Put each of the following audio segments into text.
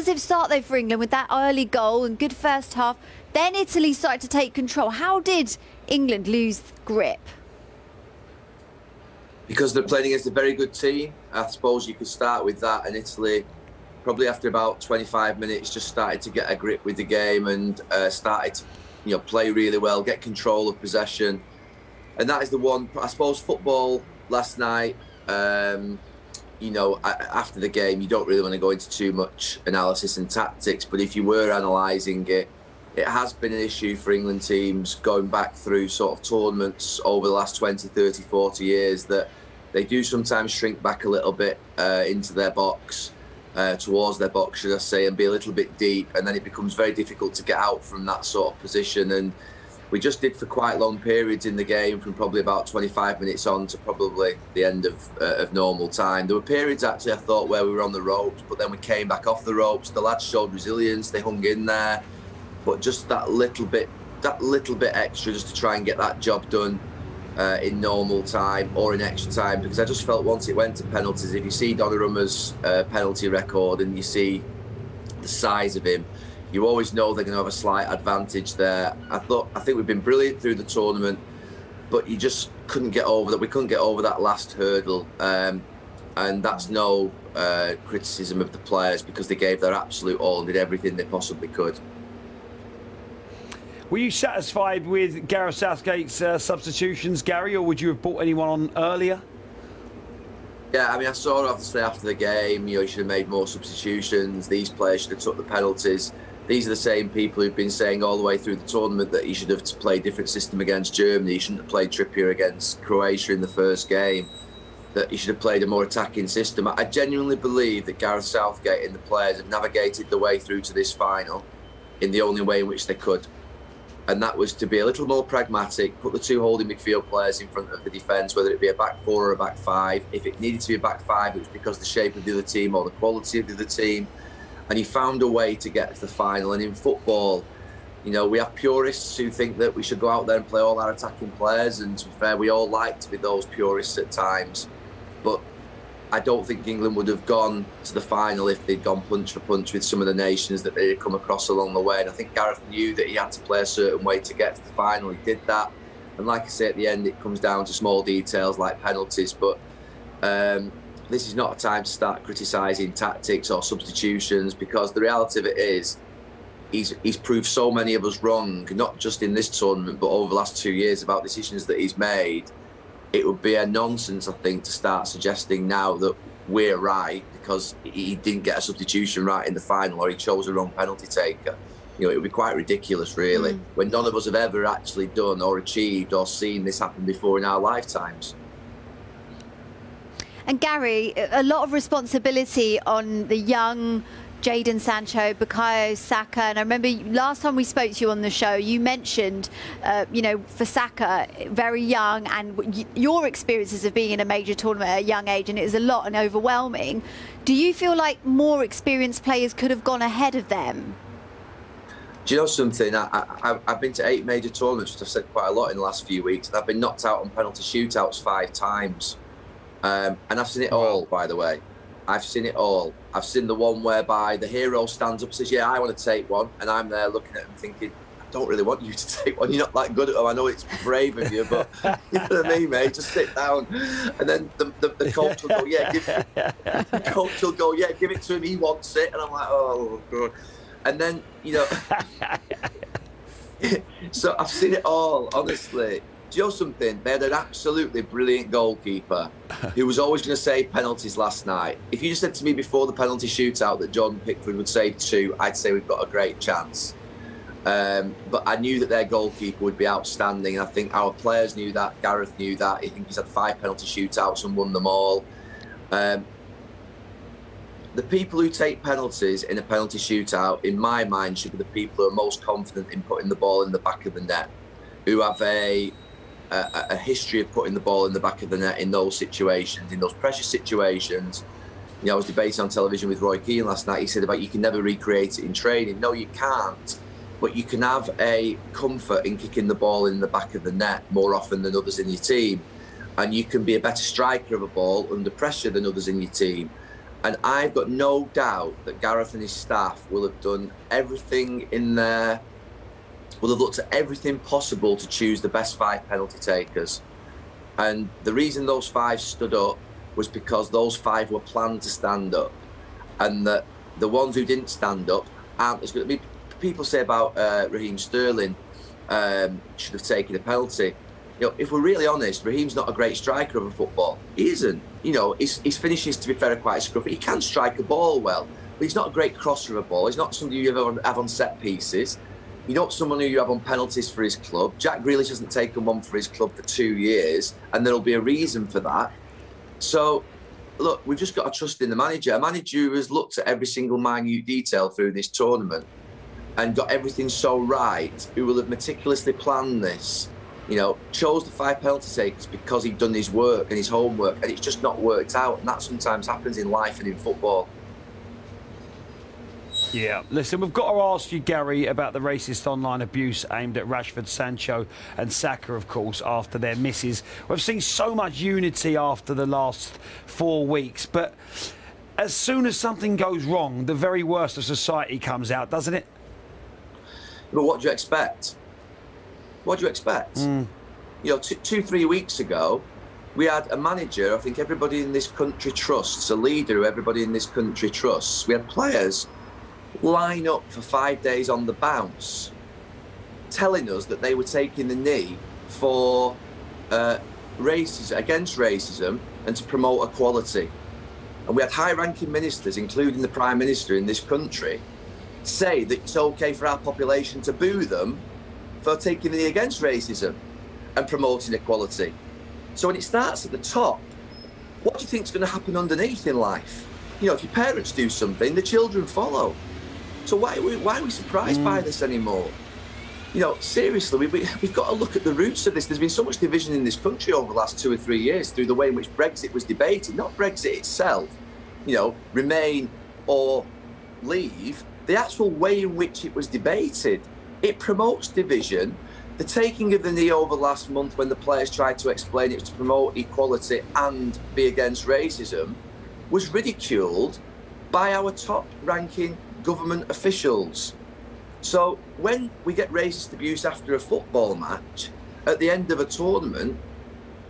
positive start though for England with that early goal and good first half. Then Italy started to take control. How did England lose grip? Because they're playing against a very good team. I suppose you could start with that. And Italy, probably after about 25 minutes, just started to get a grip with the game and started to, play really well, get control of possession. And that is the one, I suppose, football last night, after the game, you don't really want to go into too much analysis and tactics. But if you were analysing it, it has been an issue for England teams going back through sort of tournaments over the last 20, 30, 40 years that they do sometimes shrink back a little bit into their box, towards their box, should I say, and be a little bit deep. And then it becomes very difficult to get out from that sort of position. And we just did for quite long periods in the game, from probably about 25 minutes on to probably the end of normal time. There were periods, actually, I thought, where we were on the ropes, but then we came back off the ropes. The lads showed resilience, they hung in there. But just that little bit extra just to try and get that job done in normal time or in extra time, because I just felt once it went to penalties, if you see Donnarumma's penalty record and you see the size of him, you always know they're going to have a slight advantage there. I think we've been brilliant through the tournament, but you just couldn't get over that. We couldn't get over that last hurdle, and that's no criticism of the players, because they gave their absolute all and did everything they possibly could. Were you satisfied with Gareth Southgate's substitutions, Gary, or would you have brought anyone on earlier? Yeah, I mean, I saw obviously after the game, he should have made more substitutions. These players should have took the penalties. These are the same people who've been saying all the way through the tournament that he should have played a different system against Germany. He shouldn't have played Trippier against Croatia in the first game. That he should have played a more attacking system. I genuinely believe that Gareth Southgate and the players have navigated the way through to this final in the only way in which they could. And that was to be a little more pragmatic, put the two holding midfield players in front of the defence, whether it be a back four or a back five. If it needed to be a back five, it was because of the shape of the other team or the quality of the other team. And he found a way to get to the final. And in football, we have purists who think that we should go out there and play all our attacking players. And to be fair, we all like to be those purists at times. But I don't think England would have gone to the final if they'd gone punch for punch with some of the nations that they had come across along the way. And I think Gareth knew that he had to play a certain way to get to the final. He did that. And like I say, at the end, it comes down to small details like penalties. But this is not a time to start criticising tactics or substitutions, because the reality of it is he's proved so many of us wrong, not just in this tournament, but over the last 2 years, about decisions that he's made. It would be a nonsense, I think, to start suggesting now that we're right because he didn't get a substitution right in the final or he chose the wrong penalty taker. It would be quite ridiculous, really, when none of us have ever actually done or achieved or seen this happen before in our lifetimes. And Gary, a lot of responsibility on the young Jadon Sancho, Bukayo Saka. And I remember last time we spoke to you on the show, you mentioned, for Saka, very young, and your experiences of being in a major tournament at a young age, and it was a lot and overwhelming. Do you feel like more experienced players could have gone ahead of them? Do you know something? I've been to 8 major tournaments, which I've said quite a lot in the last few weeks, and I've been knocked out on penalty shootouts 5 times. And I've seen it all, by the way. I've seen it all. I've seen the one whereby the hero stands up and says, yeah, I want to take one. And I'm there looking at him thinking, I don't really want you to take one. You're not that good at them. I know it's brave of you, but you know what I mean, mate? Just sit down. And then the coach will go, give it to him. He wants it. And I'm like, oh, God. And then, so I've seen it all, honestly. Do you know something? They had an absolutely brilliant goalkeeper who was always going to save penalties last night. If you just said to me before the penalty shootout that Jordan Pickford would save 2, I'd say we've got a great chance. But I knew that their goalkeeper would be outstanding. I think our players knew that. Gareth knew that. I think he's had 5 penalty shootouts and won them all. The people who take penalties in a penalty shootout, in my mind, should be the people who are most confident in putting the ball in the back of the net, who have a history of putting the ball in the back of the net in those situations, in those precious situations. I was debating on television with Roy Keane last night. He said about you can never recreate it in training. No, you can't. But you can have a comfort in kicking the ball in the back of the net more often than others in your team. And you can be a better striker of a ball under pressure than others in your team. And I've got no doubt that Gareth and his staff will have done everything in there, will have looked at everything possible to choose the best 5 penalty takers. And the reason those 5 stood up was because those 5 were planned to stand up. And that the ones who didn't stand up aren't as good. I mean, people say about Raheem Sterling should have taken a penalty. You know, if we're really honest, Raheem's not a great striker of a football. He isn't. You know, his finishes, to be fair, are quite scruffy. He can strike a ball well, but he's not a great crosser of a ball. He's not somebody you ever have on set pieces. You're not someone who you have on penalties for his club. Jack Grealish hasn't taken one for his club for 2 years, and there'll be a reason for that. So, look, we've just got to trust in the manager. A manager who has looked at every single minute detail through this tournament and got everything so right, who will have meticulously planned this, you know, chose the 5 penalty takers because he'd done his work and his homework, and it's just not worked out. And that sometimes happens in life and in football. Yeah, listen, we've got to ask you, Gary, about the racist online abuse aimed at Rashford, Sancho and Saka, of course, after their misses. We've seen so much unity after the last 4 weeks, but as soon as something goes wrong, the very worst of society comes out, doesn't it? But what do you expect? What do you expect? You know, 2-3 weeks ago, we had a manager I think everybody in this country trusts, a leader who everybody in this country trusts. We had players line up for 5 days on the bounce, telling us that they were taking the knee for racism, against racism, and to promote equality. And we had high-ranking ministers, including the Prime Minister in this country, say that it's okay for our population to boo them for taking the knee against racism and promoting equality. So when it starts at the top, what do you think is going to happen underneath in life? You know, if your parents do something, the children follow. So why are we surprised by this anymore? You know, seriously, we've got to look at the roots of this. There's been so much division in this country over the last 2 or 3 years through the way in which Brexit was debated, not Brexit itself, you know, remain or leave, the actual way in which it was debated. It promotes division. The taking of the knee over last month when the players tried to explain it was to promote equality and be against racism was ridiculed by our top-ranking government officials. So when we get racist abuse after a football match at the end of a tournament,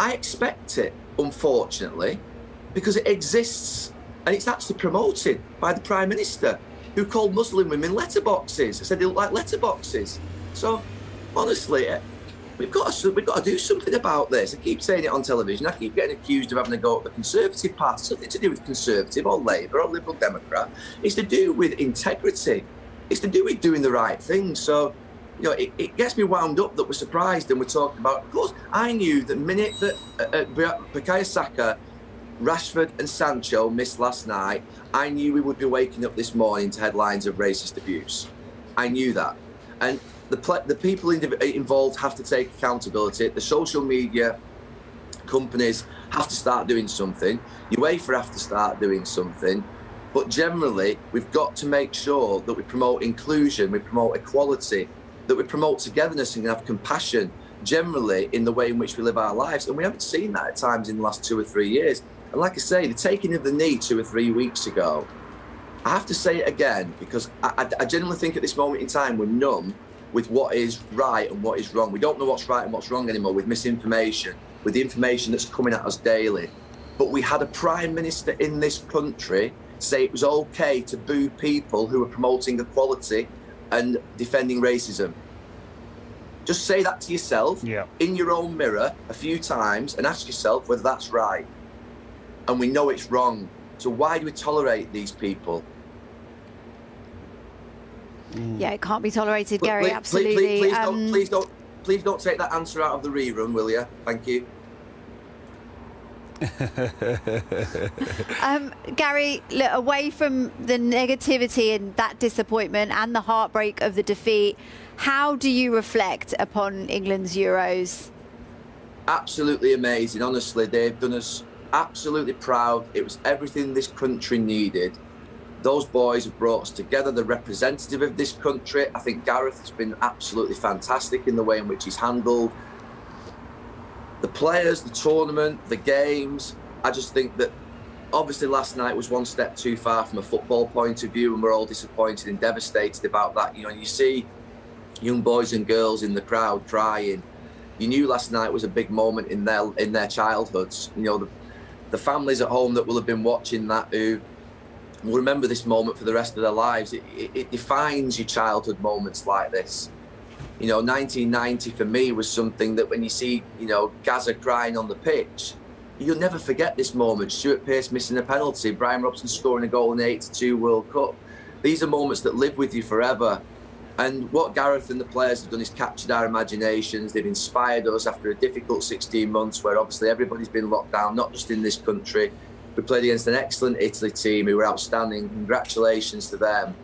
I expect it, unfortunately, because it exists and it's actually promoted by the Prime Minister, who called Muslim women letterboxes. I said they look like letterboxes. So honestly, we've got to do something about this. I keep saying it on television. I keep getting accused of having a go at the Conservative Party. It's nothing to do with Conservative or Labour or Liberal Democrat. It's to do with integrity. It's to do with doing the right thing. So, you know, it gets me wound up that we're surprised and we're talking about. Of course, I knew the minute that Bukayo Saka, Rashford and Sancho missed last night, I knew we would be waking up this morning to headlines of racist abuse. I knew that. And the people involved have to take accountability. The social media companies have to start doing something. UEFA have to start doing something. But generally, we've got to make sure that we promote inclusion, we promote equality, that we promote togetherness and have compassion generally in the way in which we live our lives. And we haven't seen that at times in the last 2 or 3 years. And like I say, the taking of the knee 2 or 3 weeks ago, I have to say it again, because I genuinely think at this moment in time we're numb with what is right and what is wrong. We don't know what's right and what's wrong anymore with misinformation, with the information that's coming at us daily. But we had a Prime Minister in this country say it was okay to boo people who are promoting equality and defending racism. Just say that to yourself in your own mirror a few times and ask yourself whether that's right. And we know it's wrong. So why do we tolerate these people? Yeah, it can't be tolerated, Gary. Absolutely. Please don't take that answer out of the rerun, will you? Thank you. Gary, look, away from the negativity and that disappointment and the heartbreak of the defeat, how do you reflect upon England's Euros? Absolutely amazing. Honestly, they've done us absolutely proud. It was everything this country needed. Those boys have brought us together, the representative of this country. I think Gareth has been absolutely fantastic in the way in which he's handled the players, the tournament, the games. I just think that obviously last night was one step too far from a football point of view, and we're all disappointed and devastated about that. You know, and you see young boys and girls in the crowd crying. You knew last night was a big moment in their childhoods. You know, the families at home that will have been watching that, who will remember this moment for the rest of their lives. It defines your childhood moments like this. You know, 1990 for me was something that when you see, you know, Gaza crying on the pitch, you'll never forget this moment. Stuart Pearce missing a penalty, Brian Robson scoring a goal in the '82 World Cup. These are moments that live with you forever. And what Gareth and the players have done is captured our imaginations. They've inspired us after a difficult 16 months where obviously everybody's been locked down, not just in this country. We played against an excellent Italy team who were outstanding. Congratulations to them.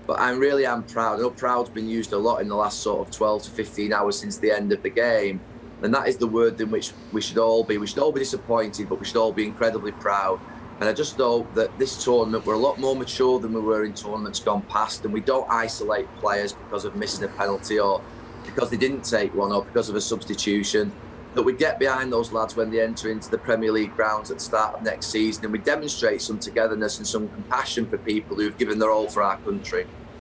But I really am proud. I know proud's been used a lot in the last sort of 12 to 15 hours since the end of the game. And that is the word in which we should all be. We should all be disappointed, but we should all be incredibly proud. And I just hope that this tournament, we're a lot more mature than we were in tournaments gone past, and we don't isolate players because of missing a penalty or because they didn't take one or because of a substitution, that we get behind those lads when they enter into the Premier League grounds at the start of next season, and we demonstrate some togetherness and some compassion for people who've given their all for our country.